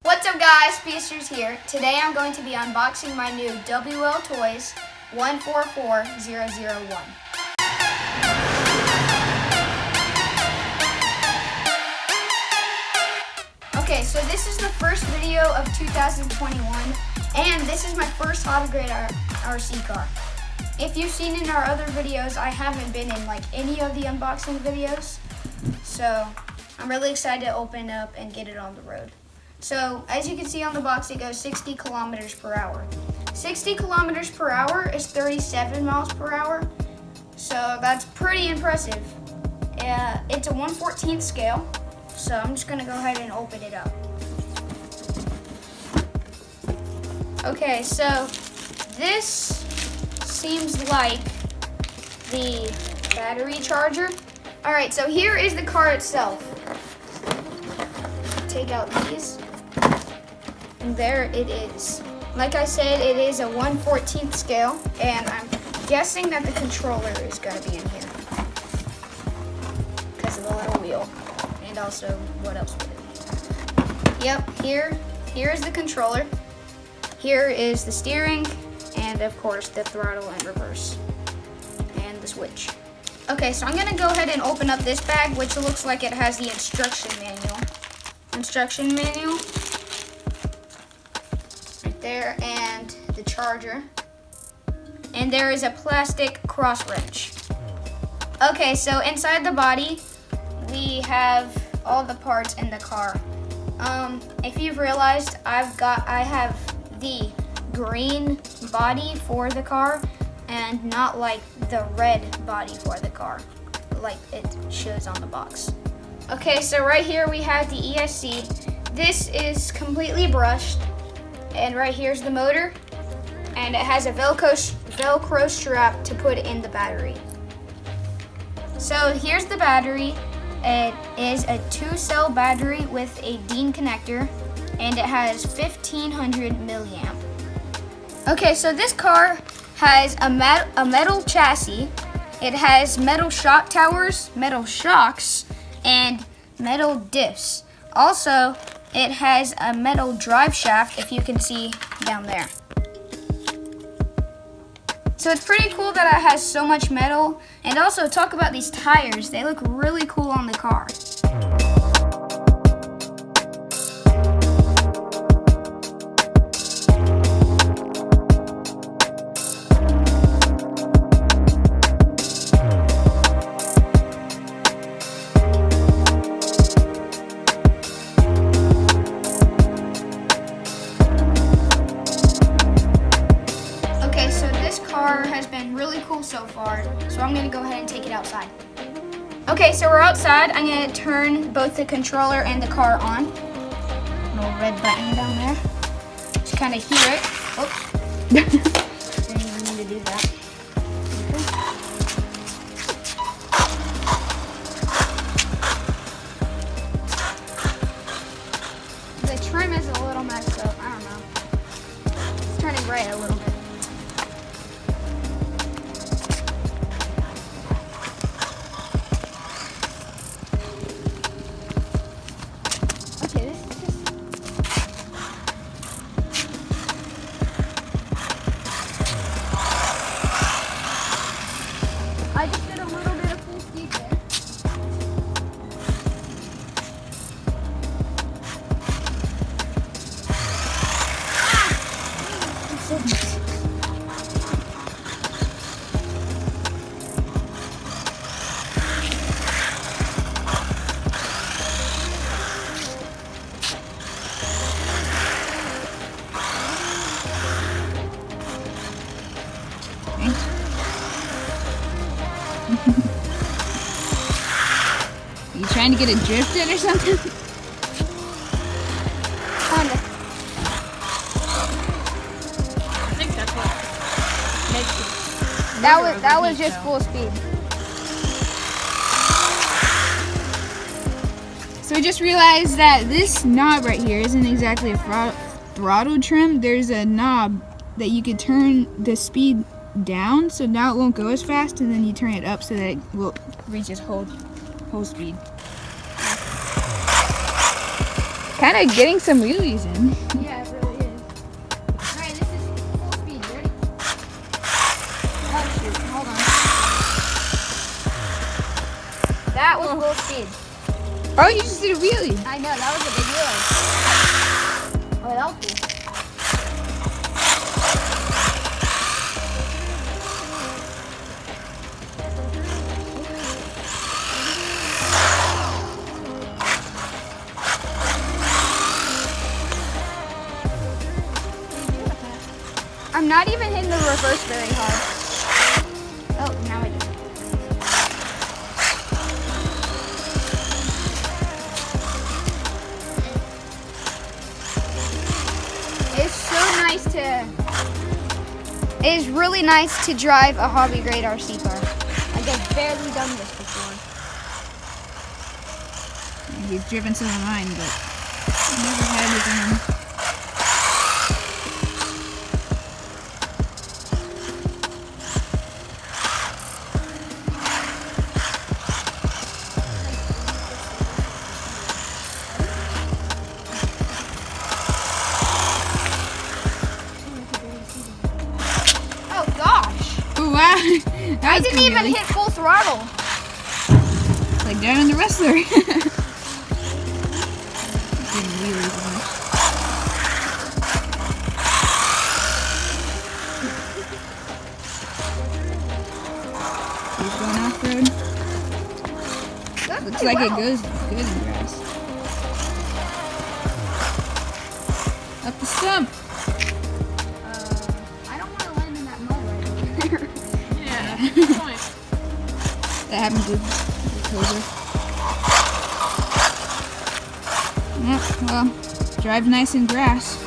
What's up guys, Speedsterz here. Today I'm going to be unboxing my new Wltoys 144001. Okay, so this is the first video of 2021 and this is my first auto grade RC car. If you've seen in our other videos, I haven't been in like any of the unboxing videos. So I'm really excited to open it up and get it on the road. So as you can see on the box, it goes 60 kilometers per hour. 60 kilometers per hour is 37 miles per hour. So that's pretty impressive. It's a 1/14 scale. So I'm just gonna go ahead and open it up. Okay, so this seems like the battery charger. All right, so here is the car itself. Take out these. And there it is. Like I said, it is a 1/14 scale, and I'm guessing that the controller is gonna be in here because of the little wheel. And also, what else would it be? Yep, here is the controller. Here is the steering, and of course the throttle and reverse, and the switch. Okay, so I'm gonna go ahead and open up this bag, which looks like it has the instruction manual. Right there, and the charger. And there is a plastic cross wrench. Okay, so inside the body, we have all the parts in the car. If you've realized, I have the green body for the car and not like the red body for the car, like it shows on the box. Okay, so right here we have the ESC. This is completely brushed, and right here's the motor, and it has a Velcro strap to put in the battery. So here's the battery. It is a 2-cell battery with a DIN connector, and it has 1500 milliamp. Okay, so this car has a metal chassis. It has metal shock towers, metal shocks, and metal diffs. Also, it has a metal drive shaft, if you can see down there. So it's pretty cool that it has so much metal. And also, talk about these tires. They look really cool on the car. Has been really cool so far, so I'm gonna go ahead and take it outside. Okay, so we're outside. I'm gonna turn both the controller and the car on. Little red button down there. Just kind of hear it. Oops. Didn't even need to do that. The trim is a little messed up. I don't know. It's turning gray a little bit. I just did a little bit of full speed there. You trying to get it drifted or something? Kinda. I think that's what makes it. That was just full speed. So I just realized that this knob right here isn't exactly a throttle trim. There's a knob that you could turn the speed down, so now it won't go as fast, and then you turn it up so that it will reach its whole speed. kind of getting some wheelies in. Yeah, it really is. Alright, this is full speed. Ready? Oh shoot, hold on. That was full speed. Oh, you just did a wheelie. I know, that was a big wheelie. Oh, that was cool. I'm not even hitting the reverse very hard. Oh, now I do. It's so nice to. It is really nice to drive a hobby grade RC car. Like I've barely done this before. He's driven some of mine, but never had his own. Oh gosh! Oh wow! I didn't even hit full throttle. Like down in the wrestler. Doing wheelies on it. He's going off road. Looks like it goes good in grass. Up the stump. I don't want to land in that mud right over there. Yeah, good point. That happens with October. Yep, well, drive nice in grass.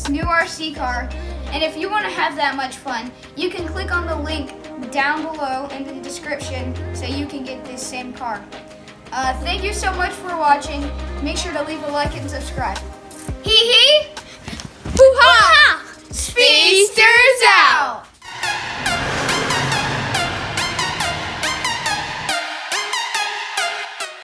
New RC car, and if you want to have that much fun, you can click on the link down below in the description so you can get this same car. Thank you so much for watching. Make sure to leave a like and subscribe. Hee hee! Hoo ha! Speedsterz!